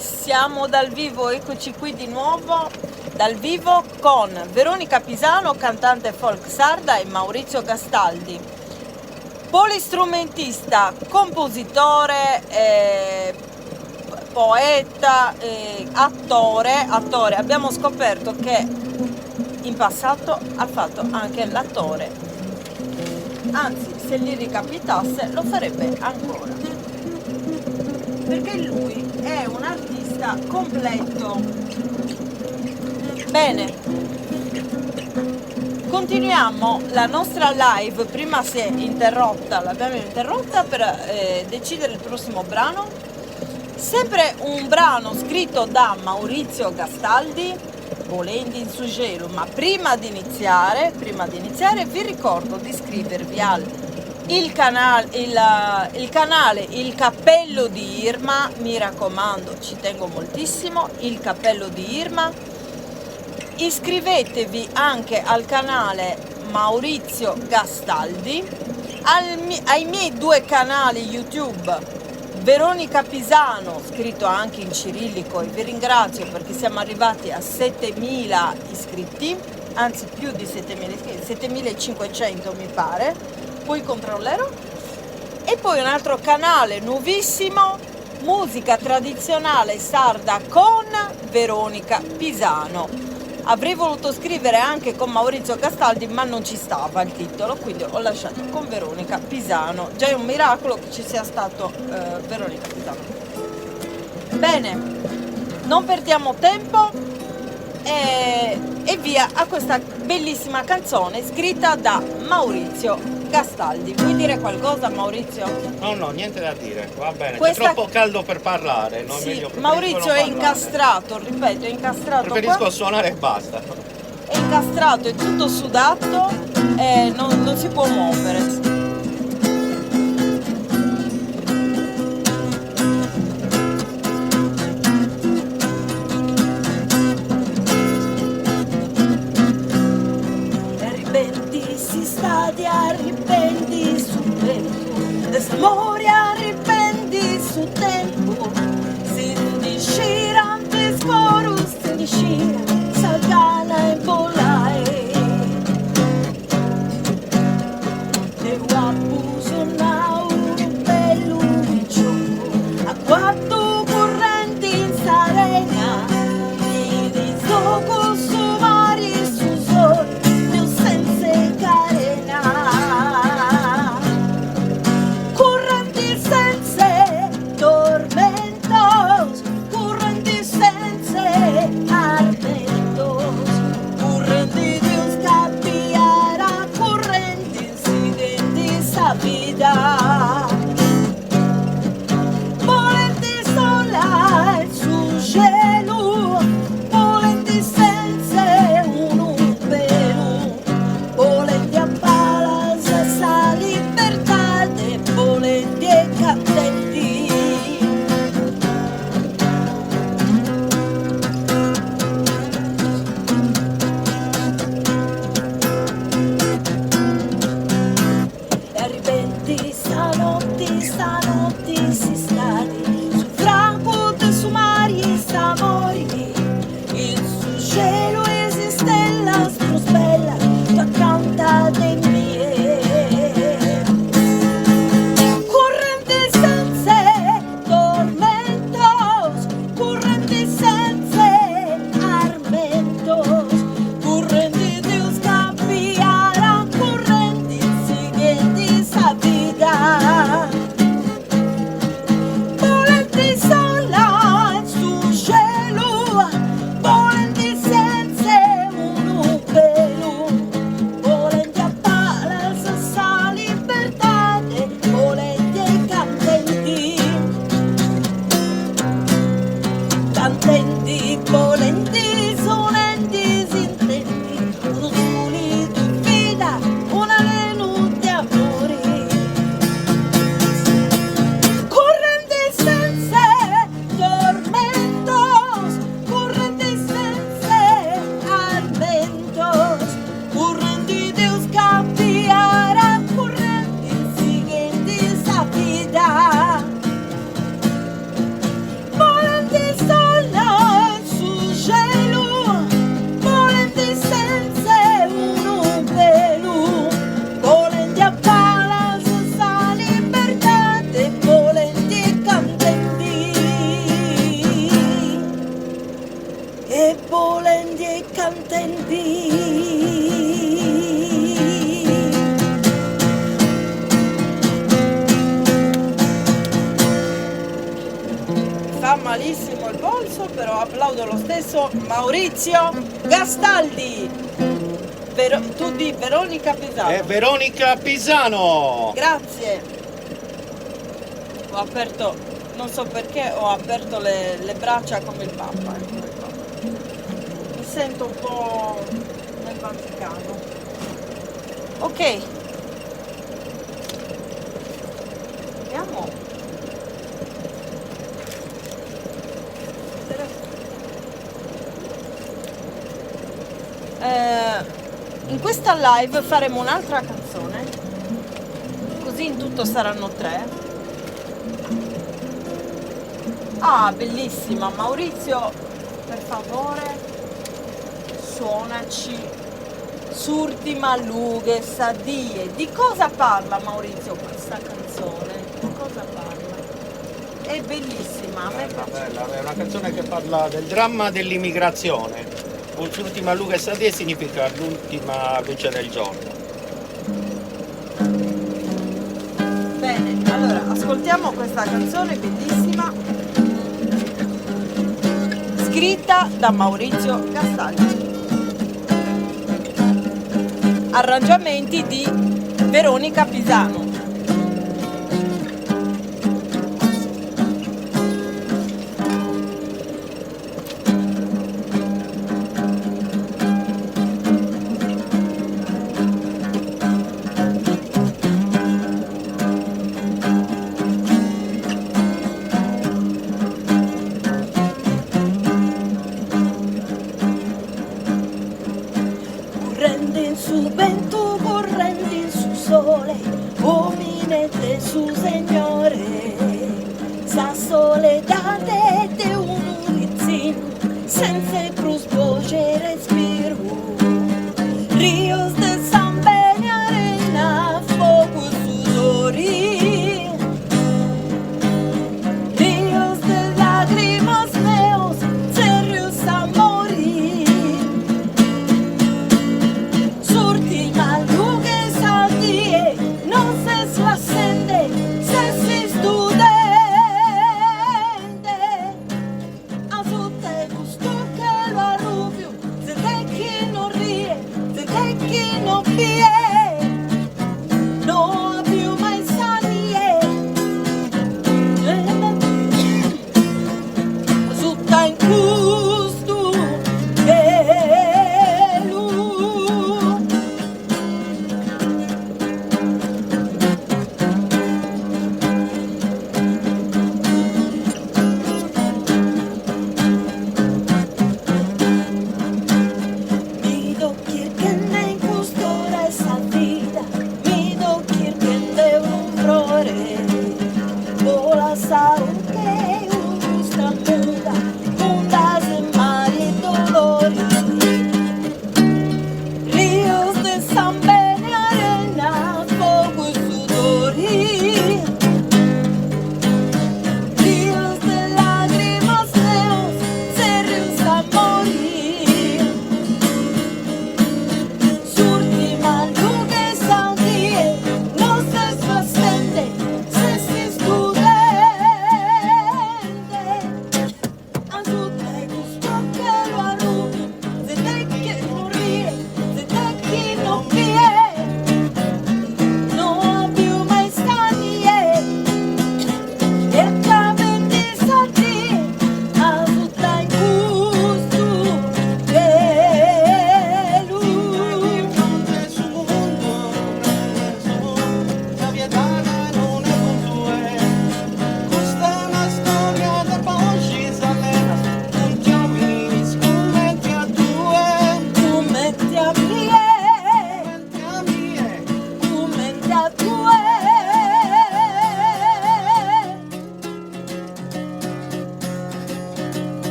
Siamo dal vivo, eccoci qui di nuovo dal vivo con Veronica Pisano, cantante folk sarda, e Maurizio Gastaldi, polistrumentista, compositore, poeta, attore. Abbiamo scoperto che in passato ha fatto anche l'attore, anzi se gli ricapitasse lo farebbe ancora, perché lui è un artista completo. Bene, continuiamo la nostra live. Prima si è interrotta, l'abbiamo interrotta per decidere il prossimo brano, sempre un brano scritto da Maurizio Gastaldi, Volendo in su gelo. Ma prima di iniziare vi ricordo di iscrivervi il canale Il Cappello di Irma, mi raccomando, ci tengo moltissimo, Il Cappello di Irma. Iscrivetevi anche al canale Maurizio Gastaldi, ai miei due canali YouTube, Veronica Pisano, scritto anche in cirillico, e vi ringrazio perché siamo arrivati a 7.000 iscritti, anzi più di 7.000 iscritti, 7.500 mi pare, poi controllerò. E poi un altro canale nuovissimo, Musica Tradizionale Sarda con Veronica Pisano. Avrei voluto scrivere anche con Maurizio Gastaldi, ma non ci stava il titolo, quindi ho lasciato con Veronica Pisano. Già è un miracolo che ci sia stato Veronica Pisano. Bene, non perdiamo tempo e via a questa bellissima canzone scritta da Maurizio Gastaldi. Vuoi dire qualcosa, Maurizio? No, niente da dire, va bene, Questa... c'è troppo caldo per parlare, no? Sì, Meglio, Maurizio è incastrato, ripeto, è incastrato. Preferisco qua. suonare e basta. È incastrato, è tutto sudato e non si può muovere. Arrependi su tempo, desamore arrependi su tempo, sin discirante sporus, sin discira, sagana e volare. Eu abuso nauro bello vicino, a quattro correnti in sarena, e di zoco su mari su sole. Volenti sola su cielo, volenti senza un pelo, volenti a palazzo sa libertà, e volenti e cantenti. Stanotti si stati su franco de su mari sta morì, il suo cielo esiste la prospella, tu accanto dei mie correnti senza tormentos, correnti senza armentos, correnti di scappiare, correnti seguenti sa vita. Sola sul cielo, volenti senza un pelo, volenti a palazzo sa libertà, volenti e cantenti, cantenti, volenti, sonenti, sintenti, uno soli di vita, una venuta amore. Volenti intendi. Fa malissimo il polso, però applaudo lo stesso Maurizio Gastaldi. Tu di Veronica Pisano. Veronica Pisano. Grazie. Ho aperto, non so perché, ho aperto le braccia come il Papa. Mi sento un po' nel Vaticano. Ok. Vediamo. In questa live faremo un'altra canzone, così in tutto saranno 3. Ah, bellissima. Maurizio, per favore, suonaci S'ultima lughe sadie. Di cosa parla, Maurizio, questa canzone? Di cosa parla? È bellissima, a me piace. Bella, è una canzone che parla del dramma dell'immigrazione. L'ultima luga sadie significa l'ultima luce del giorno. Bene, allora ascoltiamo questa canzone bellissima, scritta da Maurizio Gastaldi, arrangiamenti di Veronica Pisano. Correndo in su vento, correndo in su sole,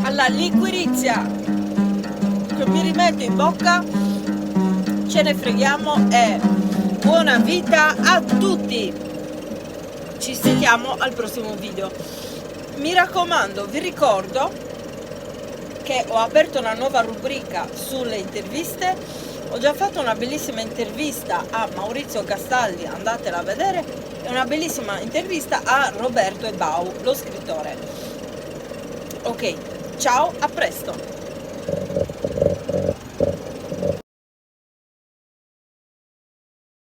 alla liquirizia che mi rimetto in bocca, ce ne freghiamo e buona vita a tutti. Ci sentiamo al prossimo video. Mi raccomando, vi ricordo che ho aperto una nuova rubrica sulle interviste. Ho già fatto una bellissima intervista a Maurizio Gastaldi, andatela a vedere, e una bellissima intervista a Roberto Ebau, lo scrittore. Ok, ciao, a presto!